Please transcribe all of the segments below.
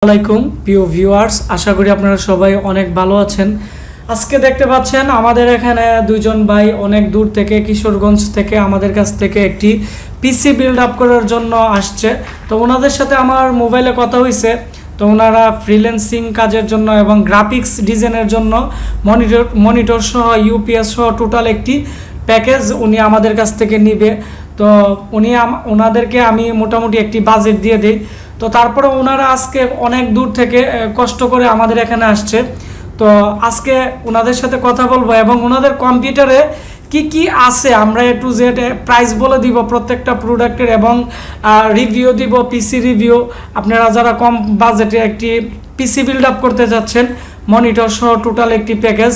আসসালামাইকুম প্রিয় ভিউয়ার্স, আশা করি আপনারা সবাই অনেক ভালো আছেন। আজকে দেখতে পাচ্ছেন আমাদের এখানে দুইজন ভাই অনেক দূর থেকে কিশোরগঞ্জ থেকে আমাদের কাছ থেকে একটি পিসি বিল্ড আপ করার জন্য আসছে। তো ওনাদের সাথে আমার মোবাইলে কথা হয়েছে। তো ওনারা ফ্রিল্যান্সিং কাজের জন্য এবং গ্রাফিক্স ডিজাইনের জন্য মনিটর সহ ইউপিএস সহ টোটাল একটি প্যাকেজ উনি আমাদের কাছ থেকে নিবে। তো ওনাদেরকে আমি মোটামুটি একটি বাজেট দিয়ে দিই। তো তারপরে ওনারা আজকে অনেক দূর থেকে কষ্ট করে আমাদের এখানে আসছে। তো আজকে ওনাদের সাথে কথা বলবো এবং ওনাদের কম্পিউটারে কি কি আছে আমরা A to Z প্রাইস বলে দিব প্রত্যেকটা প্রোডাক্টের এবং রিভিউ দিব, পিসি রিভিউ। আপনারা যারা কম বাজেটে একটি পিসি বিল্ড আপ করতে যাচ্ছেন মনিটর সহ টোটাল একটি প্যাকেজ,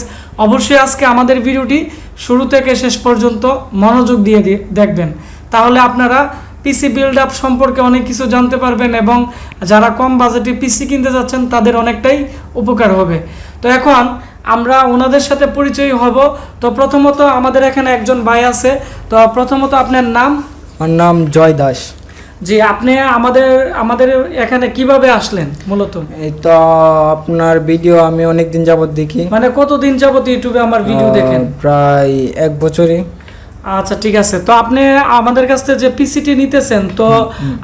অবশ্যই আজকে আমাদের ভিডিওটি শুরু থেকে শেষ পর্যন্ত মনোযোগ দিয়ে দেখবেন। তাহলে আপনারা পিসি বিল্ড আপ সম্পর্কে অনেক কিছু জানতে পারবেন এবং যারা কম বাজেটে পিসি কিনতে যাচ্ছেন তাদের অনেকটাই উপকার হবে। তো এখন আমরা ওনাদের সাথে পরিচয় হব। তো প্রথমত আমাদের এখানে একজন ভাই আছে। তো প্রথমত আপনার নাম? আমার নাম জয় দাস। জি, আপনি আমাদের এখানে কিভাবে আসলেন মূলত? এই তো আপনার ভিডিও আমি অনেক দিন যাবত দেখি। মানে কতদিন যাবত ইউটিউবে আমার ভিডিও দেখেন? প্রায় 1 বছরই। আচ্ছা, ঠিক আছে। তো আপনি আমাদের কাছ থেকে যে পিসিটি নিতেছেন, তো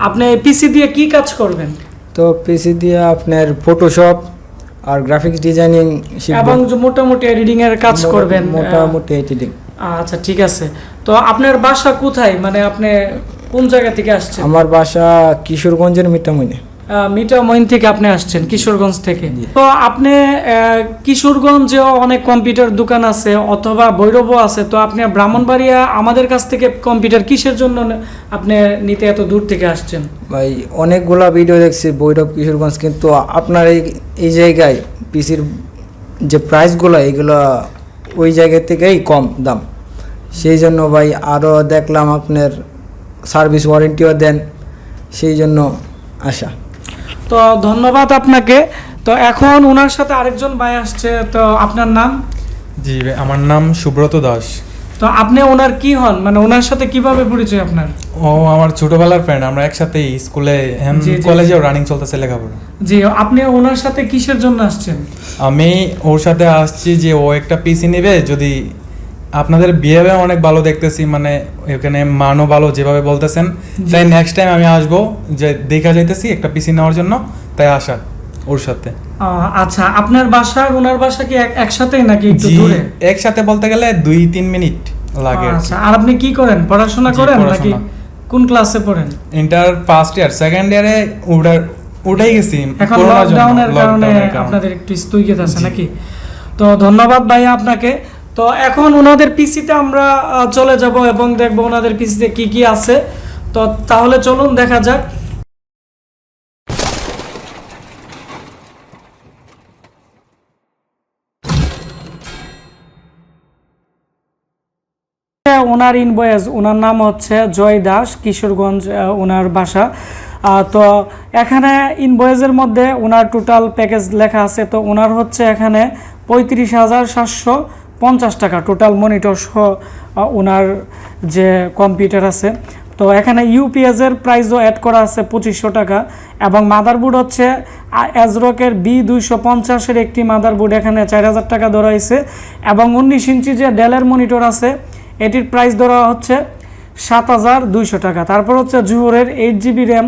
আপনি পিসি দিয়ে কি কাজ করবেন? তো পিসি দিয়ে আপনার ফটোশপ আর গ্রাফিক্স ডিজাইনিং এবং মোটামুটি এডিটিং এর কাজ করবেন। মোটামুটি এডিটিং। আচ্ছা, ঠিক আছে। তো আপনার বাসা কোথায়, মানে আপনি কোন জায়গা থেকে আসছেন? আমার বাসা কিশোরগঞ্জের মিঠামইনে। মিঠামইন থেকে আপনি আসছেন, কিশোরগঞ্জ থেকে। তো আপনি কিশোরগঞ্জে অনেক কম্পিউটার দোকান আছে অথবা ভৈরবও আছে। তো আপনি ব্রাহ্মণবাড়িয়া আমাদের কাছ থেকে কম্পিউটার কিসের জন্য আপনি নিতে এত দূর থেকে আসছেন? ভাই অনেকগুলা ভিডিও দেখছি ভৈরব কিশোরগঞ্জ, কিন্তু আপনার এই জায়গায় পিসির যে প্রাইসগুলো এগুলো ওই জায়গা থেকেই কম দাম। সেই জন্য ভাই আরও দেখলাম আপনার সার্ভিস ওয়ারেন্টিও দেন, সেই জন্য আসা। তো ধন্যবাদ আপনাকে। তো এখন ওনার সাথে আরেকজন ভাই আসছে। তো আপনার নাম? জি, আমার নাম সুব্রত দাস। তো আপনি ওনার কি হন, মানে ওনার সাথে কিভাবে পরিচয় আপনার? ও আমার ছোটবেলার ফ্রেন্ড, আমরা একসাথে স্কুলে কলেজেও রানিং চলতেছে লেখাপড়া। জি, আপনি ওনার সাথে কিসের জন্য আসছেন? আমি ওর সাথে আসছি যে ও একটা পিসি নেবে। যদি আপনাদের বিহেভিয়ার অনেক ভালো দেখতেছি, মানে এখানে মানও ভালো যেভাবে বলতেছেন, তাই নেক্সট টাইম আমি আসবো, যে দেখা যাইতেছি একটা পিসি নেওয়ার জন্য, তাই আসা ওর সাথে। আচ্ছা, আপনার বাসা আর ওনার বাসা কি একসাথেই নাকি একটু দূরে? একসাথে বলতে গেলে 2-3 মিনিট লাগে। আচ্ছা, আর আপনি কি করেন, পড়াশোনা করেন নাকি কোন ক্লাসে পড়েন? ইন্টার ফার্স্ট ইয়ার, সেকেন্ড ইয়ারে উঠাই গেছি এখন লকডাউনের কারণে আপনাদের একটু স্থগিত আছে নাকি? তো ধন্যবাদ ভাইয়া আপনাকে। তো এখন ওনাদের পিসিতে আমরা চলে যাব এবং দেখব ওনাদের পিসিতে কি কি আছে। তো তাহলে চলুন দেখা যাক। ওনার ইনভয়েস, ওনার নাম হচ্ছে জয় দাস, কিশোরগঞ্জ ওনার বাসা। তো এখানে ইনভয়েসের মধ্যে ওনার টোটাল প্যাকেজ লেখা আছে। তো ওনার হচ্ছে এখানে 35,750 টাকা টোটাল মনিটর সহ ওনার যে কম্পিউটার আছে। তো এখানে ইউপিএসের প্রাইসও অ্যাড করা আছে 2500 টাকা এবং মাদারবোর্ড হচ্ছে অ্যাজরকের B250-এর একটি মাদারবোর্ড, এখানে 4000 টাকা ধরা হয়েছে এবং 19 ইঞ্চি যে ডেলের মনিটর আছে এটির প্রাইস ধরা হচ্ছে 7200 টাকা। তারপর হচ্ছে জুহরের 8GB র্যাম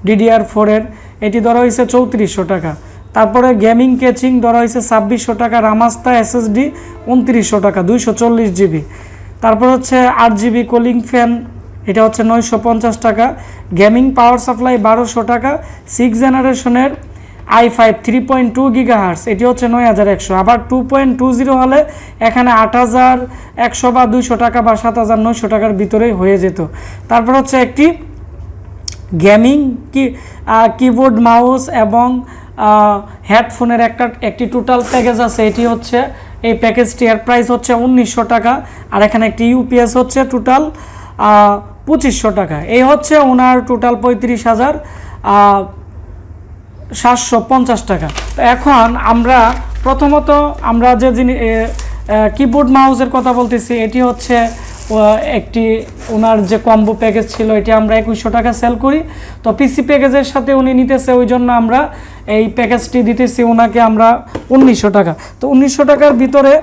DDR4-এর, এটি ধরা হয়েছে 3400 টাকা। তারপরে গেমিং কেচিং ধরা হয়েছে 2600 টাকা, রামাস্তা SSD 2900 টাকা 240GB। তারপর হচ্ছে 8GB কুলিং ফ্যান, এটা হচ্ছে 950 টাকা। গেমিং পাওয়ার সাপ্লাই 1200 টাকা। 6 জেনারেশনের i5 3.2 GHz, এটি হচ্ছে 9100। আবার 2.20 হলে এখানে 8100 বা 200 টাকা বা 7900 টাকার ভিতরেই হয়ে যেত। তারপর হচ্ছে একটি গেমিং কিবোর্ড, মাউস এবং হেডফোনের একটি টোটাল প্যাকেজ আছে। এটি হচ্ছে এই প্যাকেজটি, এর প্রাইস হচ্ছে 1900 টাকা। আর এখানে একটি ইউপিএস হচ্ছে টোটাল 2500 টাকা। এই হচ্ছে ওনার টোটাল 35,750 টাকা। তো এখন আমরা প্রথমত আমরা যে কিবোর্ড মাউসের কথা বলতেছি, এটি হচ্ছে একটি ওনার যে কম্বো প্যাকেজ ছিল এটি আমরা 2100 টাকা সেল করি। তো পিসি প্যাকেজের সাথে উনি নিতেছে, ওই জন্য আমরা এই প্যাকেজটি দিতেছি ওনাকে আমরা 1900 টাকা। তো 1900 টাকার ভিতরে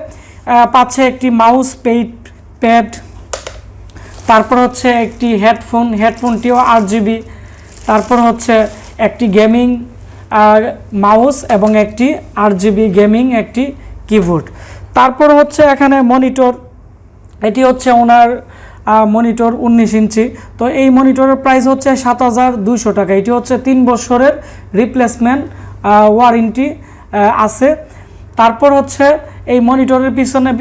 পাচ্ছে একটি মাউস প্যাড, তারপর হচ্ছে একটি হেডফোনটিও 8GB, তারপর হচ্ছে একটি গেমিং মাউস এবং একটি 8GB গেমিং একটি কিবোর্ড। তারপর হচ্ছে এখানে মনিটর, এটি হচ্ছে ওনার মনিটর 19 ইঞ্চি। তো এই মনিটরের প্রাইস হচ্ছে 7200 টাকা। এটি হচ্ছে 3 বছরের রিপ্লেসমেন্ট ওয়ারেন্টি আছে। তারপর হচ্ছে এই মনিটরের পিছনে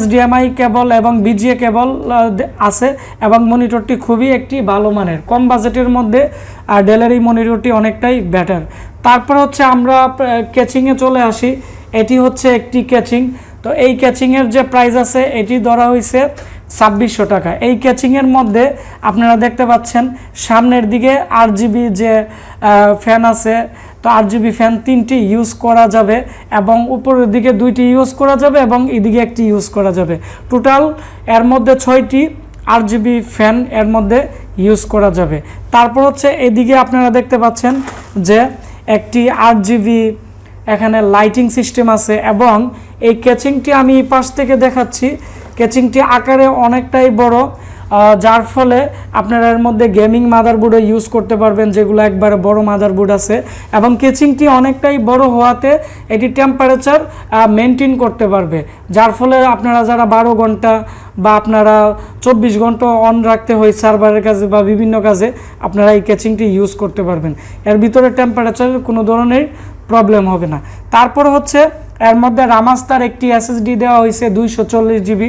HDMI কেবল এবং BGA কেবল আছে এবং মনিটরটি খুবই একটি ভালো মানের, কম বাজেটের মধ্যে ডেলের এই মনিটরটি অনেকটাই বেটার। তারপর হচ্ছে আমরা ক্যাচিংয়ে চলে আসি। এটি হচ্ছে একটি ক্যাচিং। তো এই ক্যাচিংয়ের যে প্রাইস আছে এটি ধরা হয়েছে 2600 টাকা। এই ক্যাচিংয়ের মধ্যে আপনারা দেখতে পাচ্ছেন সামনের দিকে 8GB যে ফ্যান আছে, তো 8GB ফ্যান 3টি ইউজ করা যাবে এবং উপরের দিকে 2টি ইউজ করা যাবে এবং এদিকে একটি ইউজ করা যাবে। টোটাল এর মধ্যে 6টি 8GB ফ্যান এর মধ্যে ইউজ করা যাবে। তারপর হচ্ছে এদিকে আপনারা দেখতে পাচ্ছেন যে একটি 8GB এখানে লাইটিং সিস্টেম আছে এবং এই ক্যাচিংটি আমি এই পাশ থেকে দেখাচ্ছি। ক্যাচিংটি আকারে অনেকটাই বড়, যার ফলে আপনারা এর মধ্যে গেমিং মাদারবোর্ডও ইউজ করতে পারবেন, যেগুলো একবারে বড় মাদারবোর্ড আছে। এবং ক্যাচিংটি অনেকটাই বড় হওয়াতে এটি টেম্পারেচার মেনটেন করতে পারবে, যার ফলে আপনারা যারা 12 ঘন্টা বা আপনারা 24 ঘন্টা অন রাখতে হয় সার্ভারের কাজে বা বিভিন্ন কাজে, আপনারা এই ক্যাচিংটি ইউজ করতে পারবেন। এর ভিতরে টেম্পারেচারের কোনো ধরনের প্রবলেম হবে না। তারপর হচ্ছে এর মধ্যে রামাস্টার একটি SSD দেওয়া হয়েছে 240GB।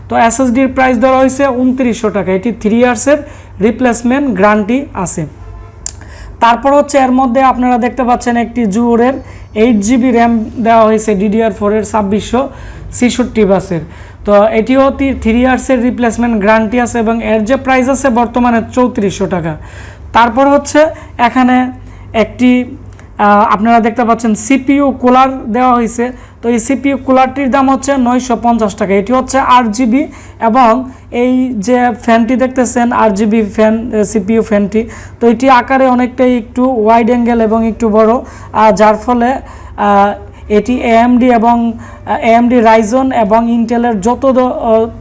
তো SSDর প্রাইস দেওয়া হয়েছে 2900 টাকা। এটি 3 ইয়ার্সের রিপ্লেসমেন্ট গ্যারান্টি আছে। তারপর হচ্ছে এর মধ্যে আপনারা দেখতে পাচ্ছেন একটি জুরের 8GB র্যাম দেওয়া হয়েছে DDR4 এর 2666 বাসের। তো এটিও 3 ইয়ার্সের রিপ্লেসমেন্ট গ্যারান্টি আছে এবং এর যে প্রাইস আছে বর্তমানে 3400 টাকা। তারপর হচ্ছে এখানে একটি আপনারা দেখতে পাচ্ছেন CPU কুলার দেওয়া হয়েছে। তো এই CPU কুলারটির দাম হচ্ছে 950 টাকা। এটি হচ্ছে 8GB এবং এই যে ফ্যানটি দেখতেছেন 8GB ফ্যান, CPU ফ্যানটি, তো এটি আকারে অনেকটাই একটু ওয়াইড অ্যাঙ্গেল এবং একটু বড়, যার ফলে এটি AMD রাইজন এবং ইন্টেলের যত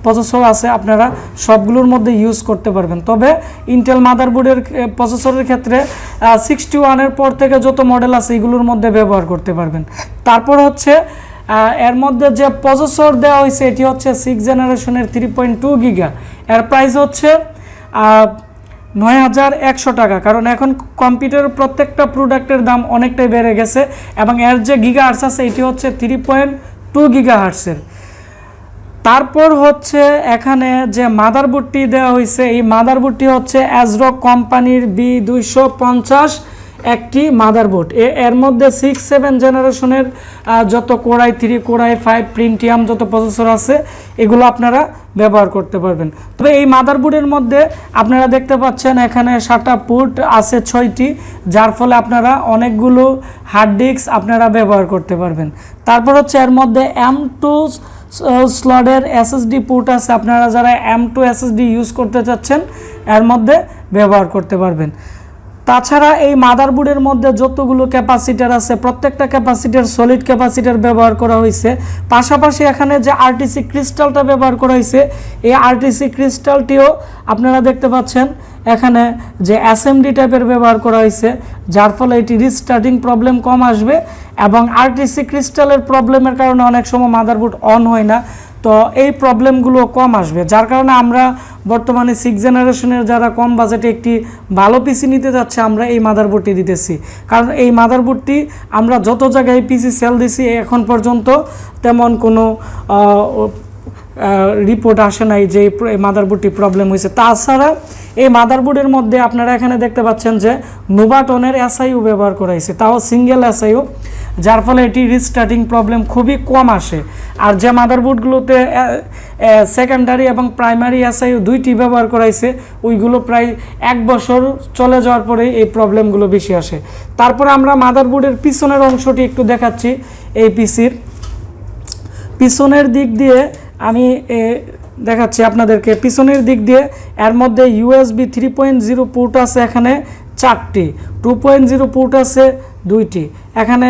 প্রসেসর আছে আপনারা সবগুলোর মধ্যে ইউজ করতে পারবেন। তবে ইন্টেল মাদারবোর্ডের প্রসেসরের ক্ষেত্রে 61-এর পর থেকে যত মডেল আছে এগুলোর মধ্যে ব্যবহার করতে পারবেন। তারপর হচ্ছে এর মধ্যে যে প্রসেসর দেওয়া হয়েছে এটি হচ্ছে 6th জেনারেশনের 3.2 গিগা। এর প্রাইস হচ্ছে 9100 টাকা, কারণ এখন কম্পিউটারের প্রত্যেকটা প্রোডাক্টের দাম অনেকটাই বেড়ে গেছে এবং এর যে গিগাহার্টজ আছে এটি হচ্ছে 3.2 গিগাহার্টজের। তারপর হচ্ছে এখানে যে মাদারবোর্ডটি দেওয়া হয়েছে এই মাদারবোর্ডটি হচ্ছে অ্যাজরক কোম্পানির B250 একটি মাদারবোর্ড। এর মধ্যে 6-7 জেনারেশনের যত কোরাই 3, কোরাই 5, প্রিন্টিয়াম যত প্রসেসর আছে এগুলো আপনারা ব্যবহার করতে পারবেন। তবে এই মাদারবোর্ডের মধ্যে আপনারা দেখতে পাচ্ছেন এখানে 7টা পোর্ট আছে 6টি, যার ফলে আপনারা অনেকগুলো হার্ড ডিস্ক আপনারা ব্যবহার করতে পারবেন। তারপর হচ্ছে এর মধ্যে M2 স্লটের SSD পোর্ট আছে, আপনারা যারা M2 SSD ইউজ করতে চাচ্ছেন এর মধ্যে ব্যবহার করতে পারবেন। তাছাড়া এই মাদারবোর্ডের মধ্যে যতগুলো ক্যাপাসিটার আছে প্রত্যেকটা ক্যাপাসিটার সলিড ক্যাপাসিটার ব্যবহার করা হয়েছে। পাশাপাশি এখানে যে RTC ক্রিস্টালটা ব্যবহার করা হয়েছে এই RTC ক্রিস্টালটিও আপনারা দেখতে পাচ্ছেন এখানে যে SMD টাইপের ব্যবহার করা হয়েছে, যার ফলে এটি রিস্টার্টিং প্রবলেম কম আসবে এবং RTC ক্রিস্টালের প্রবলেমের কারণে অনেক সময় মাদারবোর্ড অন হয় না, তো এই প্রবলেমগুলো কম আসবে। যার কারণে আমরা বর্তমানে 6th জেনারেশনের যারা কম বাজেটে একটি ভালো পিসি নিতে যাচ্ছে আমরা এই মাদারবোর্ডটি দিতেছি, কারণ এই মাদারবোর্ডটি আমরা যত জায়গায় পিসি সেল দিছি এখন পর্যন্ত তেমন কোনো রিপোর্ট আসে নাই যে এই মাদারবোর্ডটি প্রবলেম হয়েছে। তাছাড়া এই মাদারবোর্ডের মধ্যে আপনারা এখানে দেখতে পাচ্ছেন যে নোভাটনের SIU ব্যবহার করা হয়েছে, তাও সিঙ্গেল SIU, যার ফলে এটি রিস্টার্টিং প্রবলেম খুবই কম আসে। আর যে মাদারবোর্ডগুলোতে সেকেন্ডারি এবং প্রাইমারি SIU দুইটি ব্যবহার করা হয়েছে ওইগুলো প্রায় 1 বছর চলে যাওয়ার পরে এই প্রবলেমগুলো বেশি আসে। তারপরে আমরা মাদারবোর্ডের পিছনের অংশটি একটু দেখাচ্ছি। এই পিসির পিছনের দিক দিয়ে আমি দেখাচ্ছি আপনাদেরকে পিছনের দিক দিয়ে। এর মধ্যে USB 3.0 পোর্ট আছে এখানে 4টি, 2.0 পোর্ট আছে 2টি। এখানে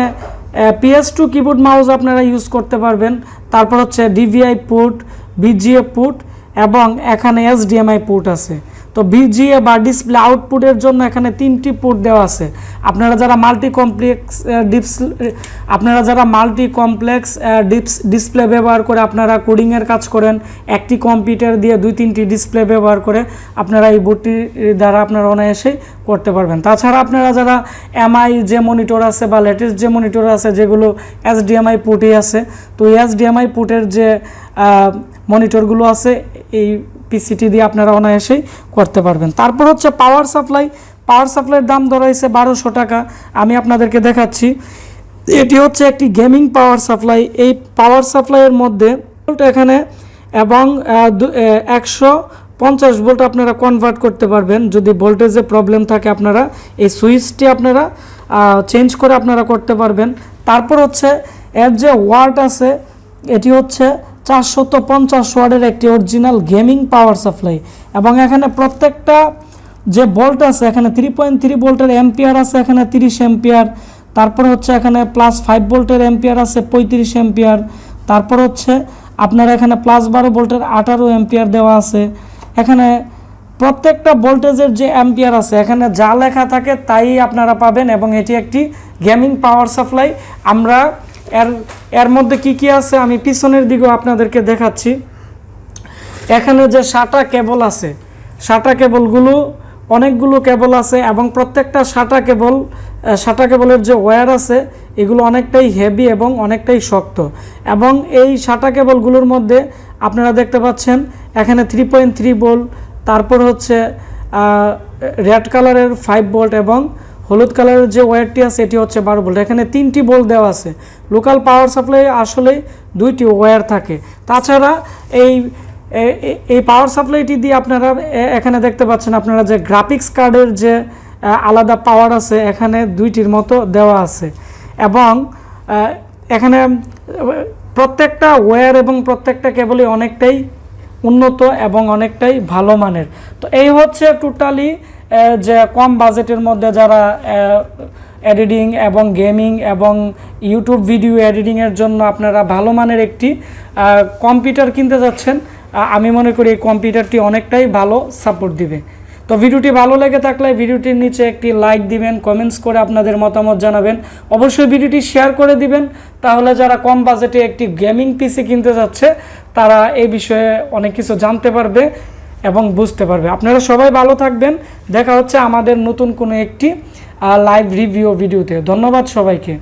PS2 কিবোর্ড মাউস আপনারা ইউজ করতে পারবেন। তারপর হচ্ছে DVI পোর্ট, VGA পোর্ট এবং এখানে HDMI পোর্ট আছে। তো VGA বা ডিসপ্লে আউটপুটের জন্য এখানে 3টি পোর্ট দেওয়া আছে। আপনারা যারা মাল্টি কমপ্লেক্স ডিসপ্লে ব্যবহার করে আপনারা কোডিংয়ের কাজ করেন, একটি কম্পিউটার দিয়ে 2-3টি ডিসপ্লে ব্যবহার করে আপনারা এই বোর্ডটির দ্বারা আপনারা অনায়াসেই করতে পারবেন। তাছাড়া আপনারা যারা MI যে মনিটর আছে বা লেটেস্ট যে মনিটর আছে যেগুলো HDMI পোর্টই আছে, তো এই HDMI পোর্টের যে মনিটরগুলো আছে এই পিসিটি দিয়ে আপনারা অনায়াসেই করতে পারবেন। তারপর হচ্ছে পাওয়ার সাপ্লাইয়ের দাম ধরা হয়েছে 1200 টাকা। আমি আপনাদেরকে দেখাচ্ছি, এটি হচ্ছে একটি গেমিং পাওয়ার সাপ্লাই। এই পাওয়ার সাপ্লাইয়ের মধ্যে এখানে এবং 150 ভোল্ট আপনারা কনভার্ট করতে পারবেন। যদি ভোল্টেজে প্রবলেম থাকে আপনারা এই সুইচটি আপনারা চেঞ্জ করে আপনারা করতে পারবেন। তারপর হচ্ছে এর যে ওয়াট আছে এটি হচ্ছে 450 ওয়াটের একটি অরিজিনাল গেমিং পাওয়ার সাপ্লাই এবং এখানে প্রত্যেকটা যে ভোল্ট আছে এখানে 3.3 ভোল্টের অ্যাম্পিয়ার আছে এখানে 30 অ্যাম্পিয়ার। তারপর হচ্ছে এখানে +5 ভোল্টের অ্যাম্পিয়ার আছে 35 অ্যাম্পিয়ার। তারপর হচ্ছে আপনার এখানে +12 ভোল্টের 18 অ্যাম্পিয়ার দেওয়া আছে। এখানে প্রত্যেকটা ভোল্টেজের যে অ্যাম্পিয়ার আছে এখানে যা লেখা থাকে তাই আপনারা পাবেন এবং এটি একটি গেমিং পাওয়ার সাপ্লাই। আমরা এর মধ্যে কি আছে আমি পিছনের দিকেও আপনাদেরকে দেখাচ্ছি। এখানে যে SATA কেবল আছে, SATA কেবলগুলো অনেকগুলো কেবল আছে এবং প্রত্যেকটা SATA কেবলের যে ওয়্যার আছে এগুলো অনেকটাই হেভি এবং অনেকটাই শক্ত। এবং এই SATA কেবলগুলোর মধ্যে আপনারা দেখতে পাচ্ছেন এখানে 3.3 ভোল্ট, তারপর হচ্ছে রেড কালারের 5 ভোল্ট এবং হলুদ কালারের যে ওয়্যারটি আছে এটি হচ্ছে 12 ভোল্ট। এখানে 3টি ভোল্ট দেওয়া আছে। লোকাল পাওয়ার সাপ্লাই আসলে 2টি ওয়্যার থাকে। তাছাড়া এই পাওয়ার সাপ্লাইটি দিয়ে আপনারা এখানে দেখতে পাচ্ছেন আপনারা যে গ্রাফিক্স কার্ডের যে আলাদা পাওয়ার আছে এখানে 2টির মতো দেওয়া আছে এবং এখানে প্রত্যেকটা ওয়্যার এবং প্রত্যেকটা কেবলই অনেকটাই উন্নত এবং অনেকটাই ভালো মানের। তো এই হচ্ছে টোটালি যে কম বাজেটের মধ্যে যারা এডিটিং এবং গেমিং এবং ইউটিউব ভিডিও এডিটিংয়ের জন্য আপনারা ভালো মানের একটি কম্পিউটার কিনতে যাচ্ছেন, আমি মনে করি এই কম্পিউটারটি অনেকটাই ভালো সাপোর্ট দিবে। তো ভিডিওটি ভালো লেগে থাকলে ভিডিওটির নিচে একটি লাইক দিবেন, কমেন্টস করে আপনাদের মতামত জানাবেন, অবশ্যই ভিডিওটি শেয়ার করে দিবেন। তাহলে যারা কম বাজেটে একটি গেমিং পিসি কিনতে যাচ্ছে তারা এই বিষয়ে অনেক কিছু জানতে পারবে এবং বুঝতে পারবে। আপনারা সবাই ভালো থাকবেন। দেখা হচ্ছে আমাদের নতুন কোনো একটি লাইভ রিভিউ ভিডিওতে। ধন্যবাদ সবাইকে।